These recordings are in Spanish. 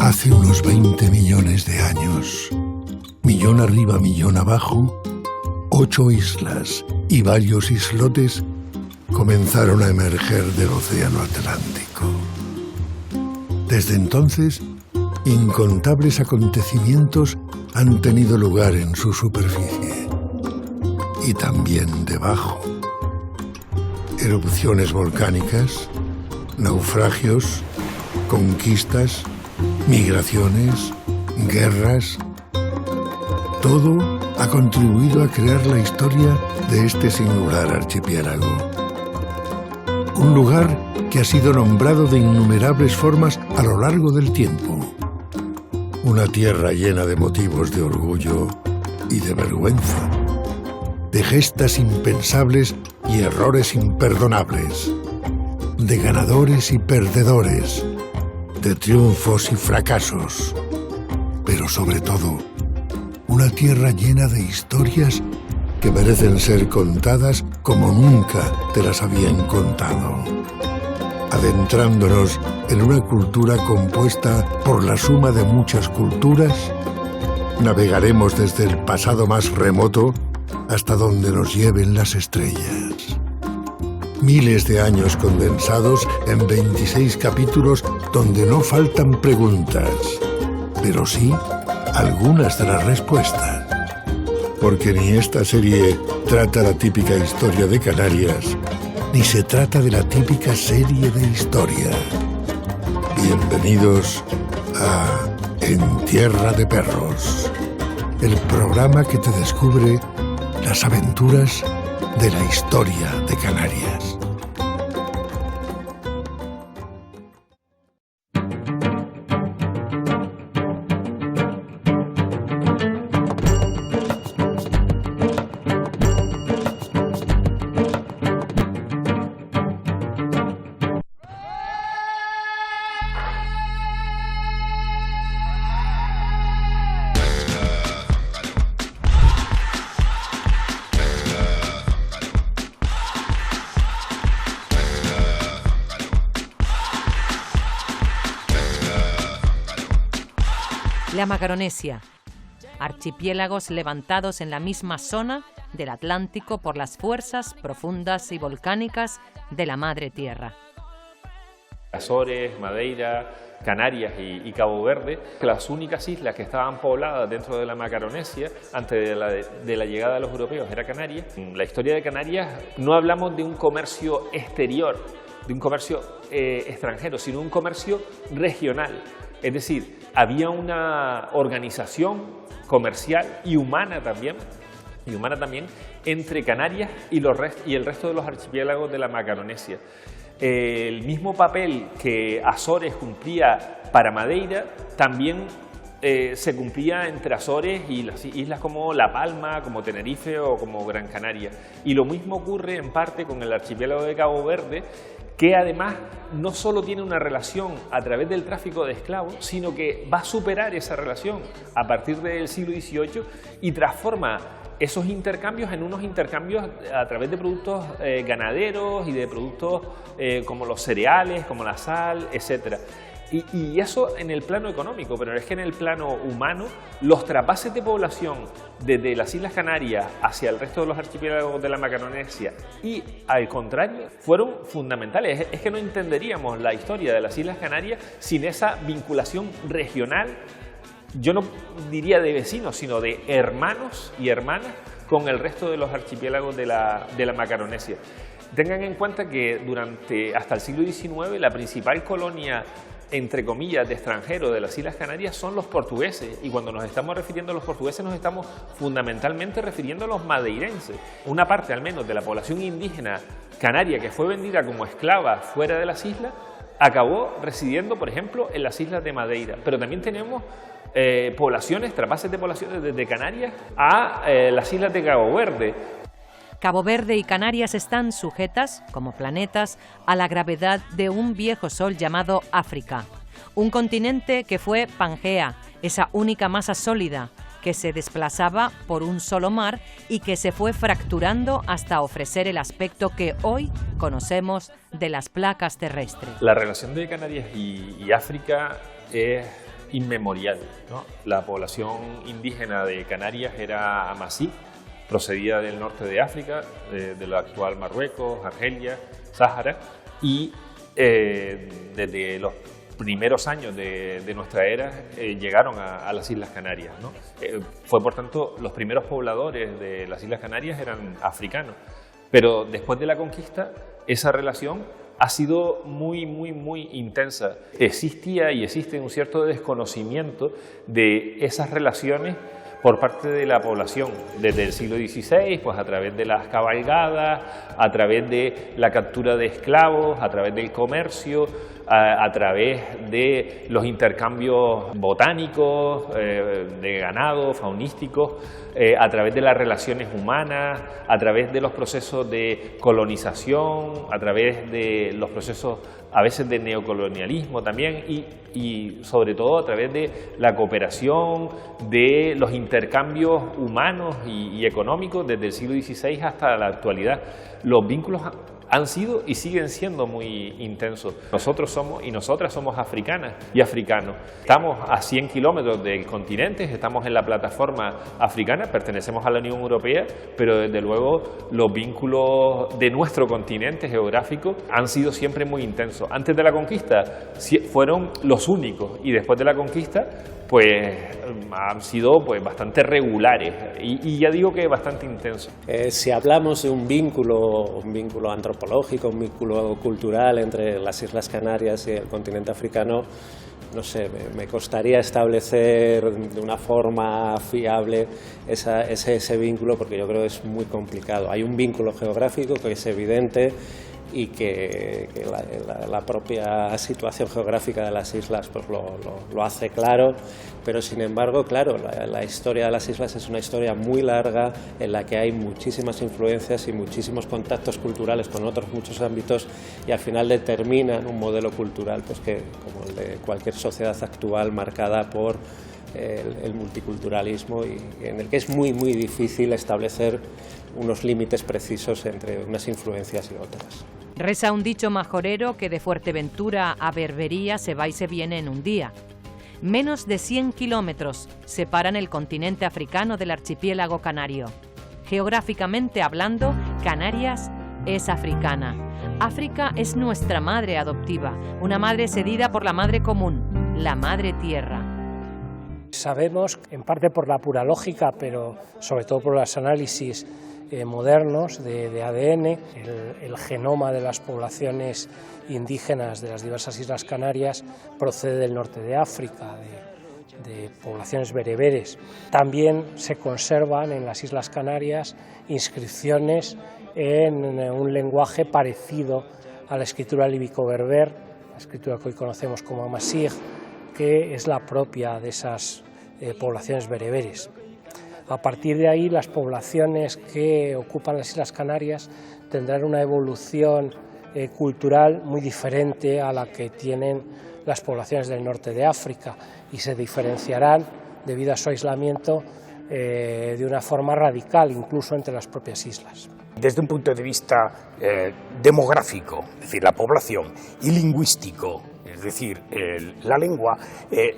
Hace unos 20 millones de años, millón arriba, millón abajo, 8 islas y varios islotes comenzaron a emerger del océano Atlántico. Desde entonces, incontables acontecimientos han tenido lugar en su superficie y también debajo. Erupciones volcánicas, naufragios, conquistas, migraciones, guerras. Todo ha contribuido a crear la historia de este singular archipiélago. Un lugar que ha sido nombrado de innumerables formas a lo largo del tiempo. Una tierra llena de motivos de orgullo y de vergüenza, de gestas impensables y errores imperdonables, de ganadores y perdedores, de triunfos y fracasos, pero sobre todo, una tierra llena de historias que merecen ser contadas como nunca te las habían contado. Adentrándonos en una cultura compuesta por la suma de muchas culturas, navegaremos desde el pasado más remoto hasta donde nos lleven las estrellas. Miles de años condensados en 26 capítulos donde no faltan preguntas, pero sí algunas de las respuestas. Porque ni esta serie trata la típica historia de Canarias, ni se trata de la típica serie de historia. Bienvenidos a En Tierra de Perros, el programa que te descubre las aventuras de la historia de Canarias. La Macaronesia, archipiélagos levantados en la misma zona del Atlántico por las fuerzas profundas y volcánicas de la Madre Tierra. Azores, Madeira, Canarias y Cabo Verde, las únicas islas que estaban pobladas dentro de la Macaronesia antes de la llegada de los europeos era Canarias. En la historia de Canarias no hablamos de un comercio exterior, de un comercio extranjero, sino un comercio regional. Es decir, había una organización comercial y humana también entre Canarias y el resto de los archipiélagos de la Macaronesia. El mismo papel que Azores cumplía para Madeira también se cumplía entre Azores y las islas como La Palma, como Tenerife o como Gran Canaria. Y lo mismo ocurre en parte con el archipiélago de Cabo Verde, que además no solo tiene una relación a través del tráfico de esclavos, sino que va a superar esa relación a partir del siglo XVIII y transforma esos intercambios en unos intercambios a través de productos ganaderos y de productos como los cereales, como la sal, etcétera. Y eso en el plano económico, pero es que en el plano humano los trasvases de población desde las Islas Canarias hacia el resto de los archipiélagos de la Macaronesia y al contrario fueron fundamentales. Es que no entenderíamos la historia de las Islas Canarias sin esa vinculación regional, yo no diría de vecinos, sino de hermanos y hermanas con el resto de los archipiélagos de la Macaronesia. Tengan en cuenta que hasta el siglo XIX la principal colonia, entre comillas, de extranjeros de las Islas Canarias son los portugueses, y cuando nos estamos refiriendo a los portugueses nos estamos fundamentalmente refiriendo a los madeirenses. Una parte al menos de la población indígena canaria que fue vendida como esclava fuera de las islas acabó residiendo, por ejemplo, en las islas de Madeira, pero también tenemos trasvases de poblaciones desde Canarias a las islas de Cabo Verde. Cabo Verde y Canarias están sujetas, como planetas, a la gravedad de un viejo sol llamado África, un continente que fue Pangea, esa única masa sólida que se desplazaba por un solo mar y que se fue fracturando hasta ofrecer el aspecto que hoy conocemos de las placas terrestres. La relación de Canarias y África es inmemorial, ¿no? La población indígena de Canarias era amasí, procedía del norte de África, de lo actual Marruecos, Argelia, Sáhara, y desde los primeros años de nuestra era llegaron a las Islas Canarias, ¿no? Fue, por tanto, los primeros pobladores de las Islas Canarias eran africanos, pero después de la conquista esa relación ha sido muy intensa. Existía y existe un cierto desconocimiento de esas relaciones por parte de la población desde el siglo XVI, pues a través de las cabalgadas, a través de la captura de esclavos, a través del comercio, a través de los intercambios botánicos, de ganado, faunísticos, a través de las relaciones humanas, a través de los procesos de colonización, a través de los procesos a veces de neocolonialismo también y sobre todo a través de la cooperación, de los intercambios humanos y económicos desde el siglo XVI hasta la actualidad. Los vínculos han sido y siguen siendo muy intensos. Nosotros somos y nosotras somos africanas y africanos. Estamos a 100 kilómetros del continente, estamos en la plataforma africana, pertenecemos a la Unión Europea, pero desde luego los vínculos de nuestro continente geográfico han sido siempre muy intensos. Antes de la conquista fueron los únicos y después de la conquista pues han sido pues bastante regulares y ya digo que bastante intensos. Si hablamos de un vínculo antropológico, un vínculo cultural entre las Islas Canarias y el continente africano, no sé, me costaría establecer de una forma fiable ese vínculo, porque yo creo que es muy complicado. Hay un vínculo geográfico que es evidente y que la propia situación geográfica de las islas pues lo hace claro, pero sin embargo, claro, la historia de las islas es una historia muy larga en la que hay muchísimas influencias y muchísimos contactos culturales con otros muchos ámbitos y al final determinan un modelo cultural pues que, como el de cualquier sociedad actual marcada por el multiculturalismo y en el que es muy difícil establecer unos límites precisos entre unas influencias y otras. Reza un dicho majorero que de Fuerteventura a Berbería se va y se viene en un día. Menos de 100 kilómetros separan el continente africano del archipiélago canario. Geográficamente hablando, Canarias es africana. África es nuestra madre adoptiva, una madre cedida por la madre común, la madre tierra. Sabemos, en parte por la pura lógica, pero sobre todo por los análisis modernos de ADN, el genoma de las poblaciones indígenas de las diversas Islas Canarias procede del norte de África, de poblaciones bereberes. También se conservan en las Islas Canarias inscripciones en un lenguaje parecido a la escritura líbico-berber, la escritura que hoy conocemos como Amasig, que es la propia de esas poblaciones bereberes. A partir de ahí, las poblaciones que ocupan las Islas Canarias tendrán una evolución cultural muy diferente a la que tienen las poblaciones del norte de África y se diferenciarán debido a su aislamiento de una forma radical, incluso entre las propias islas. Desde un punto de vista demográfico, es decir, la población, y lingüístico, es decir, la lengua,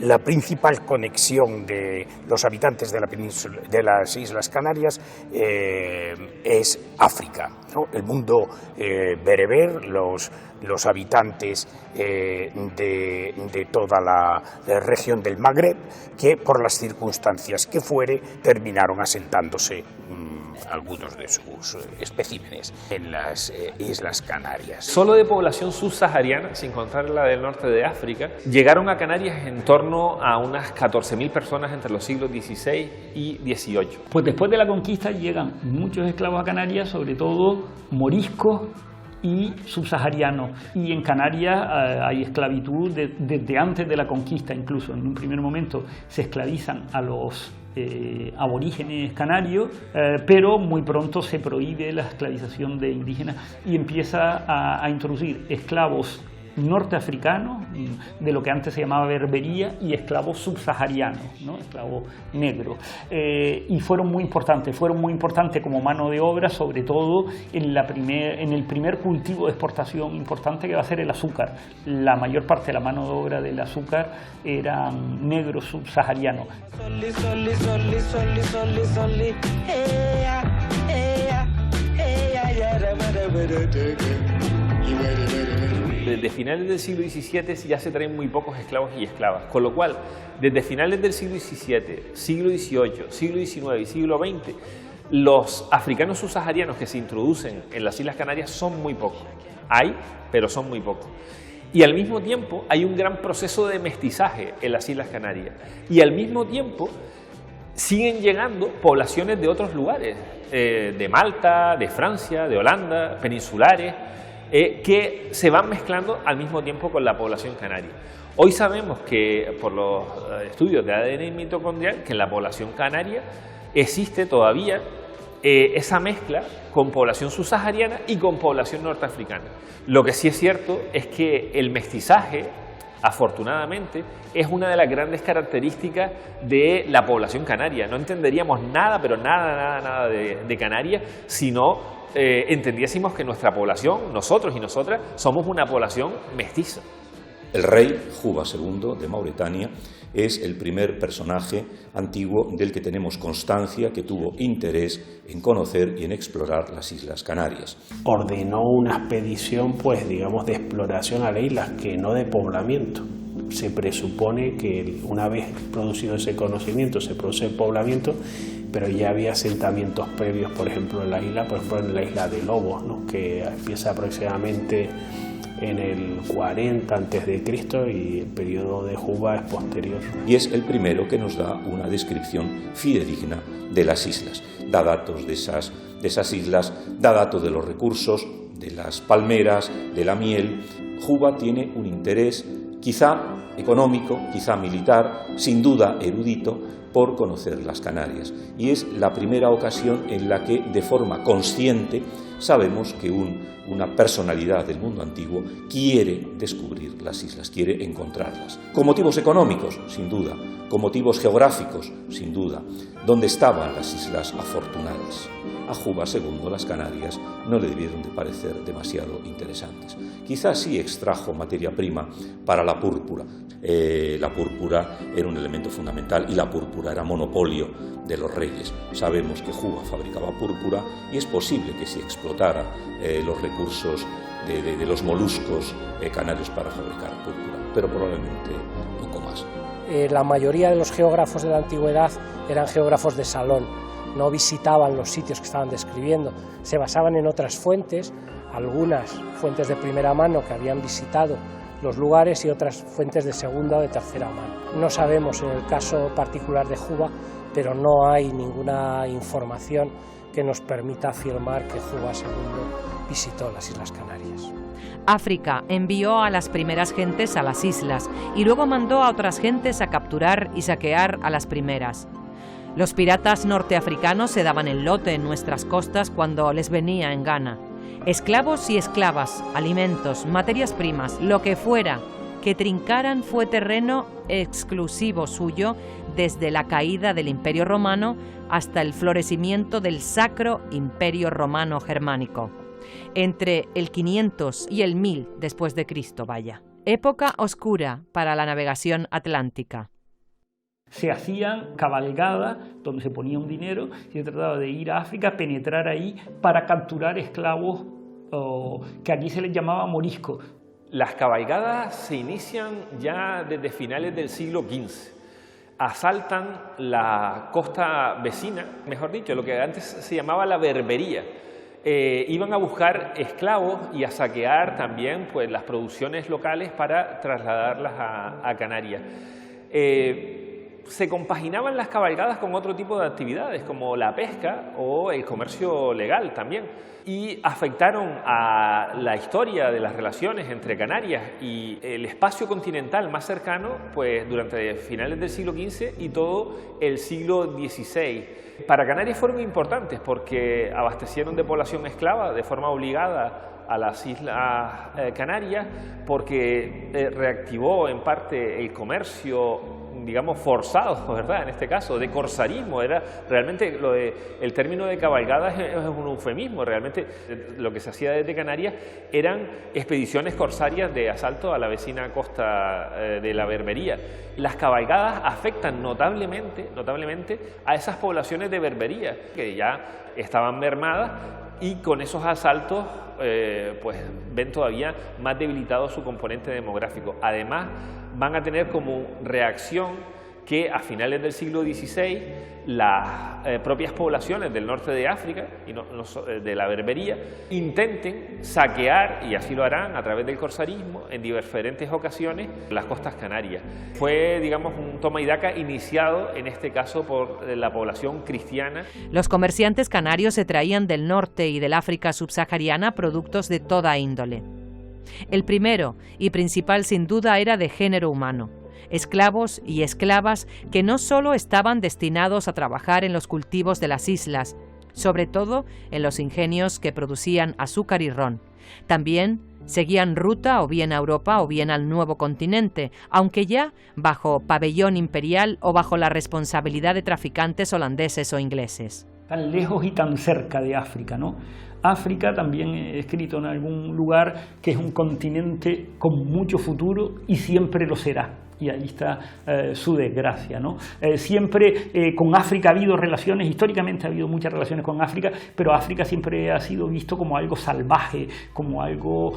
la principal conexión de los habitantes de la península, de las Islas Canarias, es África, ¿no? El mundo bereber, los habitantes de toda la región del Magreb, que por las circunstancias que fuere terminaron asentándose algunos de sus especímenes en las Islas Canarias. Solo de población subsahariana, sin contar la del norte de África, llegaron a Canarias en torno a unas 14.000 personas entre los siglos XVI y XVIII. Pues después de la conquista llegan muchos esclavos a Canarias, sobre todo moriscos y subsaharianos. Y en Canarias hay esclavitud desde antes de la conquista, incluso en un primer momento se esclavizan a los aborígenes canarios, pero muy pronto se prohíbe la esclavización de indígenas y empieza a introducir esclavos norteafricanos, de lo que antes se llamaba Berbería, y esclavos subsaharianos, ¿no? Esclavos negros. Y fueron muy importantes como mano de obra, sobre todo en el primer cultivo de exportación importante, que va a ser el azúcar. La mayor parte de la mano de obra del azúcar eran negros subsaharianos. Desde finales del siglo XVII ya se traen muy pocos esclavos y esclavas, con lo cual, desde finales del siglo XVII, siglo XVIII, siglo XIX y siglo XX, los africanos subsaharianos que se introducen en las Islas Canarias son muy pocos. Hay, pero son muy pocos. Y al mismo tiempo hay un gran proceso de mestizaje en las Islas Canarias. Y al mismo tiempo siguen llegando poblaciones de otros lugares, de Malta, de Francia, de Holanda, peninsulares, que se van mezclando al mismo tiempo con la población canaria. Hoy sabemos que, por los estudios de ADN mitocondrial, que en la población canaria existe todavía esa mezcla con población subsahariana y con población norteafricana. Lo que sí es cierto es que el mestizaje, afortunadamente, es una de las grandes características de la población canaria. No entenderíamos nada, pero nada de Canarias si no entendiésemos que nuestra población, nosotros y nosotras, somos una población mestiza. El rey Juba II de Mauritania es el primer personaje antiguo del que tenemos constancia que tuvo interés en conocer y en explorar las Islas Canarias. Ordenó una expedición, pues digamos, de exploración a las islas, que no de poblamiento. Se presupone que una vez producido ese conocimiento se produce el poblamiento, pero ya había asentamientos previos, por ejemplo, en la isla, por ejemplo, en la isla de Lobos, ¿no? Que empieza aproximadamente en el 40 a.C. y el periodo de Juba es posterior. Y es el primero que nos da una descripción fidedigna de las islas. Da datos de esas islas, da datos de los recursos, de las palmeras, de la miel. Juba tiene un interés quizá económico, quizá militar, sin duda erudito, por conocer las Canarias. Y es la primera ocasión en la que, de forma consciente, sabemos que una personalidad del mundo antiguo quiere descubrir las islas, quiere encontrarlas. Con motivos económicos, sin duda, con motivos geográficos, sin duda. ¿Dónde estaban las islas afortunadas? A Juba II las Canarias no le debieron de parecer demasiado interesantes. Quizás sí extrajo materia prima para la púrpura. La púrpura era un elemento fundamental y la púrpura era monopolio de los reyes. Sabemos que Juba fabricaba púrpura y es posible que se explotara los recursos de los moluscos canarios para fabricar púrpura, pero probablemente poco más. La mayoría de los geógrafos de la antigüedad eran geógrafos de salón, no visitaban los sitios que estaban describiendo, se basaban en otras fuentes, algunas fuentes de primera mano que habían visitado los lugares y otras fuentes de segunda o de tercera mano. No sabemos en el caso particular de Juba, pero no hay ninguna información que nos permita afirmar que Juba II visitó las Islas Canarias. África envió a las primeras gentes a las islas y luego mandó a otras gentes a capturar y saquear a las primeras. Los piratas norteafricanos se daban el lote en nuestras costas cuando les venía en gana. Esclavos y esclavas, alimentos, materias primas, lo que fuera que trincaran fue terreno exclusivo suyo desde la caída del Imperio Romano hasta el florecimiento del Sacro Imperio Romano Germánico. Entre el 500 y el 1000 después de Cristo, vaya. Época oscura para la navegación atlántica. Se hacían cabalgadas donde se ponía un dinero y se trataba de ir a África, penetrar ahí para capturar esclavos que allí se les llamaba moriscos. Las cabalgadas se inician ya desde finales del siglo XV. Asaltan la costa vecina, mejor dicho, lo que antes se llamaba la Berbería. Iban a buscar esclavos y a saquear también pues, las producciones locales para trasladarlas a Canarias. Se compaginaban las cabalgadas con otro tipo de actividades, como la pesca o el comercio legal también, y afectaron a la historia de las relaciones entre Canarias y el espacio continental más cercano, pues durante finales del siglo XV y todo el siglo XVI. Para Canarias fueron importantes porque abastecieron de población esclava de forma obligada a las Islas Canarias porque reactivó en parte el comercio, digamos, forzado, ¿verdad? En este caso, de corsarismo. Era realmente el término de cabalgadas es un eufemismo. Realmente lo que se hacía desde Canarias eran expediciones corsarias de asalto a la vecina costa de la Berbería. Las cabalgadas afectan notablemente a esas poblaciones de Berbería que ya estaban mermadas y con esos asaltos pues ven todavía más debilitado su componente demográfico. Además, van a tener como reacción que a finales del siglo XVI las propias poblaciones del norte de África y de la Berbería intenten saquear, y así lo harán a través del corsarismo en diferentes ocasiones, las costas canarias. Fue, digamos, un toma y daca iniciado en este caso por la población cristiana. Los comerciantes canarios se traían del norte y del África subsahariana productos de toda índole. El primero y principal sin duda era de género humano. Esclavos y esclavas que no solo estaban destinados a trabajar en los cultivos de las islas, sobre todo en los ingenios que producían azúcar y ron. También seguían ruta o bien a Europa o bien al nuevo continente, aunque ya bajo pabellón imperial o bajo la responsabilidad de traficantes holandeses o ingleses. Tan lejos y tan cerca de África, ¿no? África, también he escrito en algún lugar, que es un continente con mucho futuro y siempre lo será. Y ahí está su desgracia, ¿no? Siempre con África ha habido relaciones, históricamente ha habido muchas relaciones con África, pero África siempre ha sido visto como algo salvaje, como algo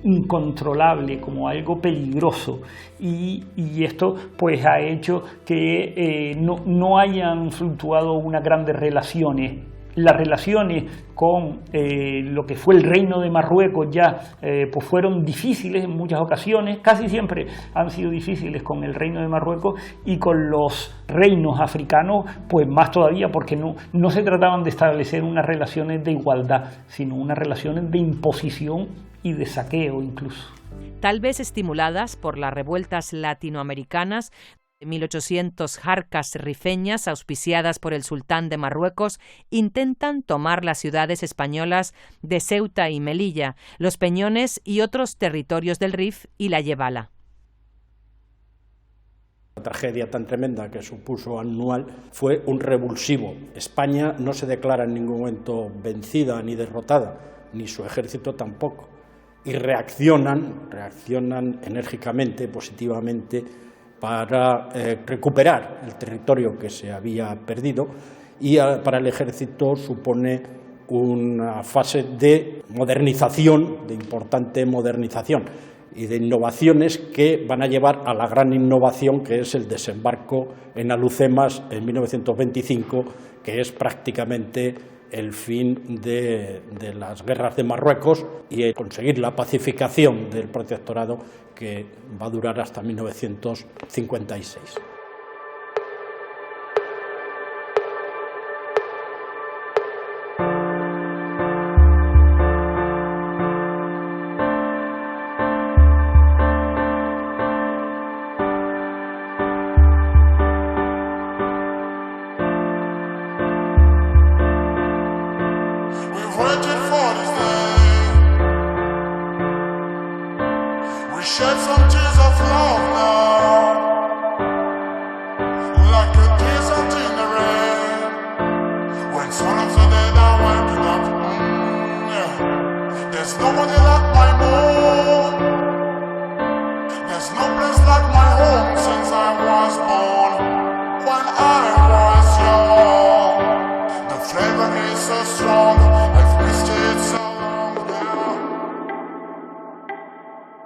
incontrolable, como algo peligroso. Y esto pues ha hecho que no hayan fluctuado unas grandes relaciones. Las relaciones con lo que fue el reino de Marruecos ya pues fueron difíciles en muchas ocasiones, casi siempre han sido difíciles con el reino de Marruecos, y con los reinos africanos pues más todavía, porque no se trataban de establecer unas relaciones de igualdad, sino unas relaciones de imposición y de saqueo incluso. Tal vez estimuladas por las revueltas latinoamericanas, 1800 jarcas rifeñas auspiciadas por el sultán de Marruecos intentan tomar las ciudades españolas de Ceuta y Melilla, Los Peñones y otros territorios del Rif y la Yebala. La tragedia tan tremenda que supuso Anual fue un revulsivo. España no se declara en ningún momento vencida ni derrotada, ni su ejército tampoco, y reaccionan enérgicamente, positivamente, para recuperar el territorio que se había perdido, y para el ejército supone una fase de modernización, de importante modernización y de innovaciones que van a llevar a la gran innovación que es el desembarco en Alhucemas en 1925, que es prácticamente el fin de las guerras de Marruecos y conseguir la pacificación del protectorado, que va a durar hasta 1956.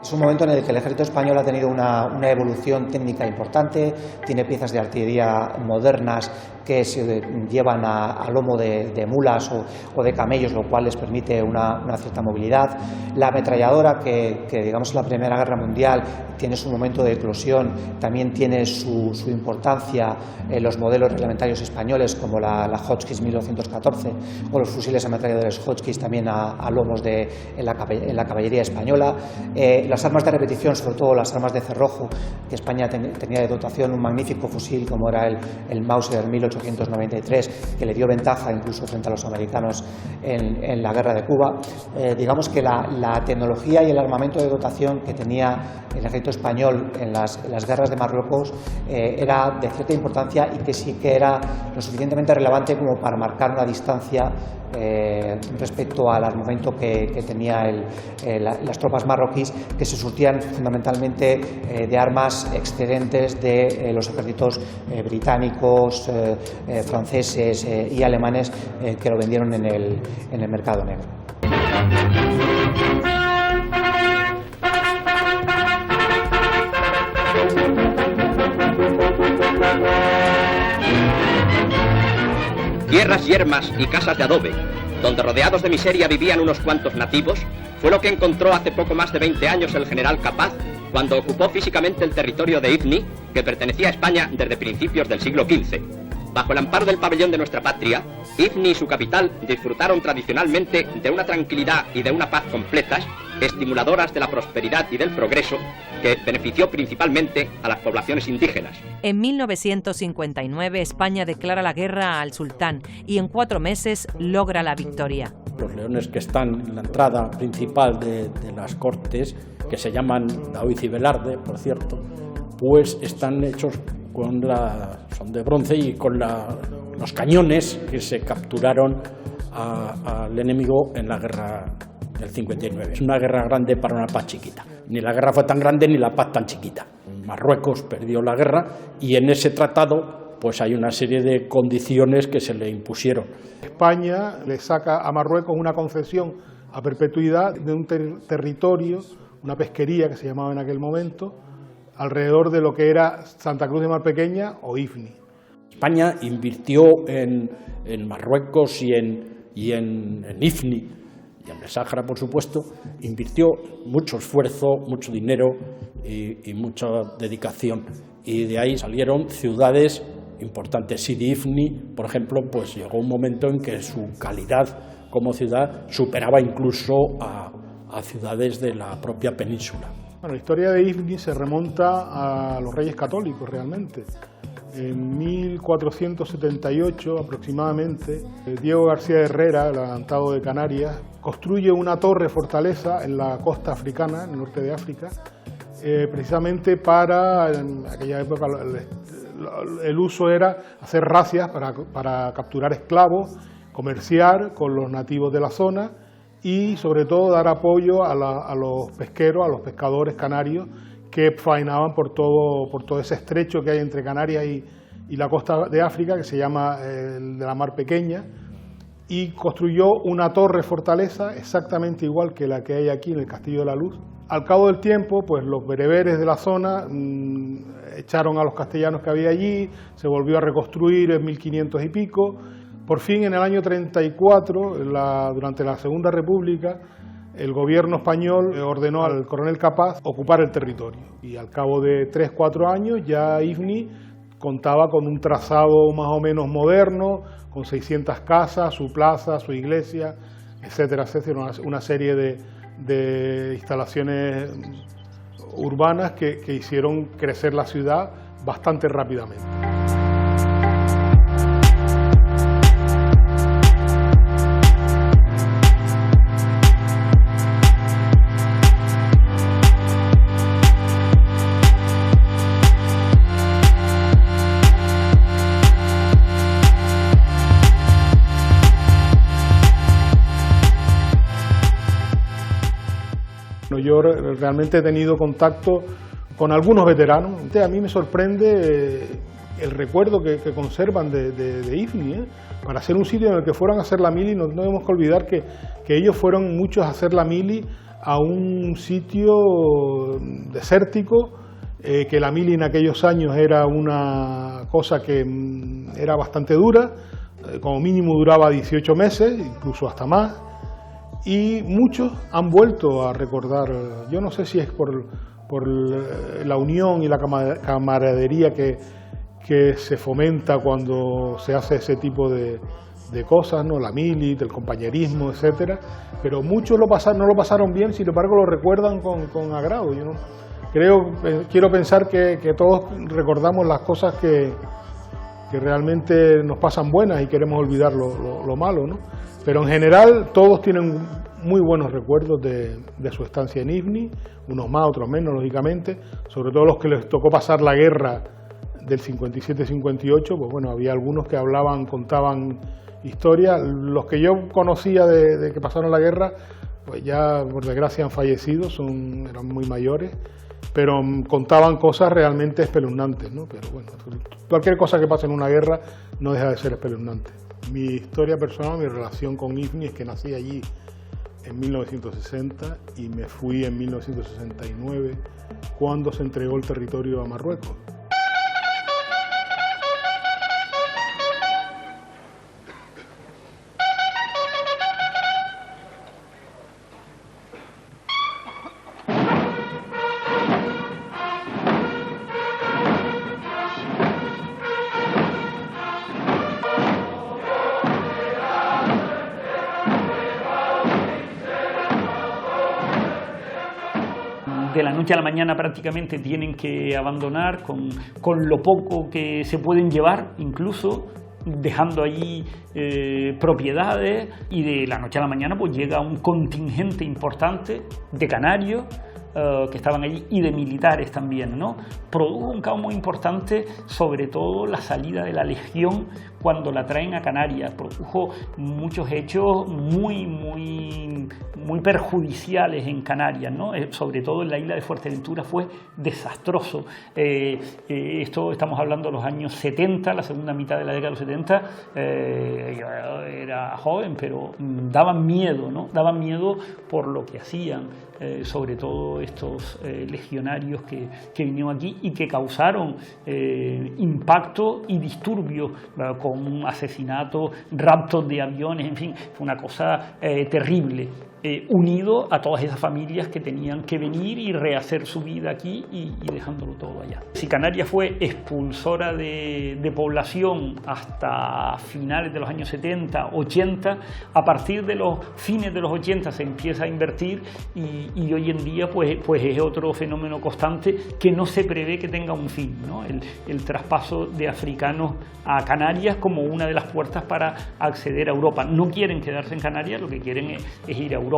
Es un momento en el que el ejército español ha tenido una evolución técnica importante, tiene piezas de artillería modernas que se llevan a lomo de mulas o de camellos, lo cual les permite una cierta movilidad. La ametralladora, que digamos en la Primera Guerra Mundial tiene su momento de eclosión, también tiene su importancia en los modelos reglamentarios españoles, como la Hotchkiss 1914 o los fusiles ametralladores Hotchkiss también a lomos en la caballería española. las armas de repetición, sobre todo las armas de cerrojo, que España tenía de dotación un magnífico fusil como era el Mauser 1893, que le dio ventaja incluso frente a los americanos en la guerra de Cuba. Digamos que la tecnología y el armamento de dotación que tenía el ejército español en las guerras de Marruecos era de cierta importancia y que sí que era lo suficientemente relevante como para marcar una distancia respecto al armamento que tenía las tropas marroquíes, que se surtían fundamentalmente de armas excedentes de los ejércitos británicos, franceses y alemanes, que lo vendieron en el mercado negro. Tierras yermas y casas de adobe, donde rodeados de miseria vivían unos cuantos nativos, fue lo que encontró hace poco más de 20 años el general Capaz cuando ocupó físicamente el territorio de Ifni, que pertenecía a España desde principios del siglo XV. Bajo el amparo del pabellón de nuestra patria, Ifni y su capital disfrutaron tradicionalmente de una tranquilidad y de una paz completas, estimuladoras de la prosperidad y del progreso, que benefició principalmente a las poblaciones indígenas. En 1959 España declara la guerra al sultán y en 4 meses logra la victoria. Los leones que están en la entrada principal de las Cortes, que se llaman Daoiz y Velarde, por cierto, pues están hechos son de bronce y con los cañones que se capturaron al enemigo en la guerra del 59. Es una guerra grande para una paz chiquita. Ni la guerra fue tan grande ni la paz tan chiquita. Marruecos perdió la guerra y en ese tratado pues hay una serie de condiciones que se le impusieron. España le saca a Marruecos una concesión a perpetuidad de un territorio, una pesquería que se llamaba en aquel momento, alrededor de lo que era Santa Cruz de Mar Pequeña o Ifni. España invirtió en Marruecos y en Ifni, y en el Sáhara, por supuesto, invirtió mucho esfuerzo, mucho dinero y mucha dedicación. Y de ahí salieron ciudades importantes. Sidi Ifni, por ejemplo, pues llegó un momento en que su calidad como ciudad superaba incluso a ciudades de la propia península. Bueno, la historia de Ifni se remonta a los Reyes Católicos realmente. En 1478 aproximadamente, Diego García Herrera, el adelantado de Canarias, construye una torre fortaleza en la costa africana, en el norte de África, precisamente para, en aquella época el uso era hacer razias para capturar esclavos, comerciar con los nativos de la zona y sobre todo dar apoyo a los pesqueros, a los pescadores canarios que faenaban por todo ese estrecho que hay entre Canarias y la costa de África, que se llama el de la Mar Pequeña, y construyó una torre fortaleza exactamente igual que la que hay aquí en el Castillo de la Luz. Al cabo del tiempo, pues los bereberes de la zona echaron a los castellanos que había allí, se volvió a reconstruir en 1500 y pico. Por fin, en el año 34, durante la Segunda República, el gobierno español ordenó al coronel Capaz ocupar el territorio. Y al cabo de 3-4 años ya Ifni contaba con un trazado más o menos moderno, con 600 casas, su plaza, su iglesia, etcétera, etcétera, una serie de instalaciones urbanas que hicieron crecer la ciudad bastante rápidamente. Yo realmente he tenido contacto con algunos veteranos. A mí me sorprende el recuerdo que conservan de Ifni, para ser un sitio en el que fueron a hacer la mili. No tenemos que olvidar que ellos fueron muchos a hacer la mili a un sitio desértico, que la mili en aquellos años era una cosa que era bastante dura, como mínimo duraba 18 meses, incluso hasta más. Y muchos han vuelto a recordar, yo no sé si es por la unión y la camaradería que se fomenta cuando se hace ese tipo de cosas, ¿no? La milit, el compañerismo, etcétera, pero muchos no lo pasaron bien, sin embargo lo recuerdan con agrado. Yo quiero pensar que todos recordamos las cosas que realmente nos pasan buenas y queremos olvidar lo malo, ¿no? Pero en general todos tienen muy buenos recuerdos de su estancia en IFNI, unos más, otros menos, lógicamente, sobre todo los que les tocó pasar la guerra del 57-58, pues bueno, había algunos que contaban historias. Los que yo conocía de que pasaron la guerra, pues ya por desgracia han fallecido, eran muy mayores, pero contaban cosas realmente espeluznantes, ¿no? Pero bueno, cualquier cosa que pase en una guerra no deja de ser espeluznante. Mi historia personal, mi relación con IFNI es que nací allí en 1960 y me fui en 1969 cuando se entregó el territorio a Marruecos. De la noche a la mañana prácticamente tienen que abandonar con lo poco que se pueden llevar, incluso dejando allí propiedades, y de la noche a la mañana pues llega un contingente importante de canarios que estaban allí y de militares también, ¿no? Produjo un caos muy importante, sobre todo la salida de la Legión cuando la traen a Canarias. Produjo muchos hechos muy perjudiciales en Canarias, ¿no? Sobre todo en la isla de Fuerteventura fue desastroso. Esto estamos hablando de los años 70, la segunda mitad de la década de los 70. Yo era joven, pero daban miedo, ¿no? Daban miedo por lo que hacían, sobre todo estos legionarios que vinieron aquí y que causaron impacto y disturbios con asesinatos, raptos de aviones, en fin, fue una cosa terrible. Unido a todas esas familias que tenían que venir y rehacer su vida aquí y dejándolo todo allá. Si Canarias fue expulsora de población hasta finales de los años 70, 80, a partir de los fines de los 80 se empieza a invertir y hoy en día pues es otro fenómeno constante que no se prevé que tenga un fin, ¿no? El traspaso de africanos a Canarias como una de las puertas para acceder a Europa. No quieren quedarse en Canarias, lo que quieren es ir a Europa.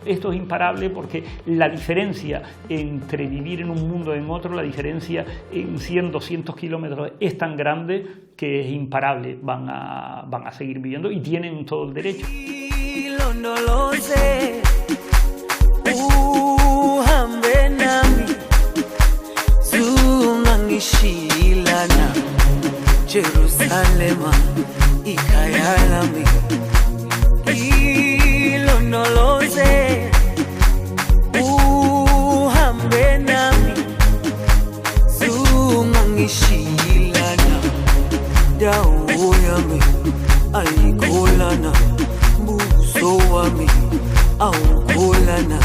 Esto es imparable porque la diferencia entre vivir en un mundo y en otro, la diferencia en 100, 200 kilómetros es tan grande que es imparable. Van a seguir viviendo y tienen todo el derecho. No lo sé. Jerusalema ikayalami hilo no lo sé, uhambe nami zungangishilana dawo yami ayikholana buso wami awukholana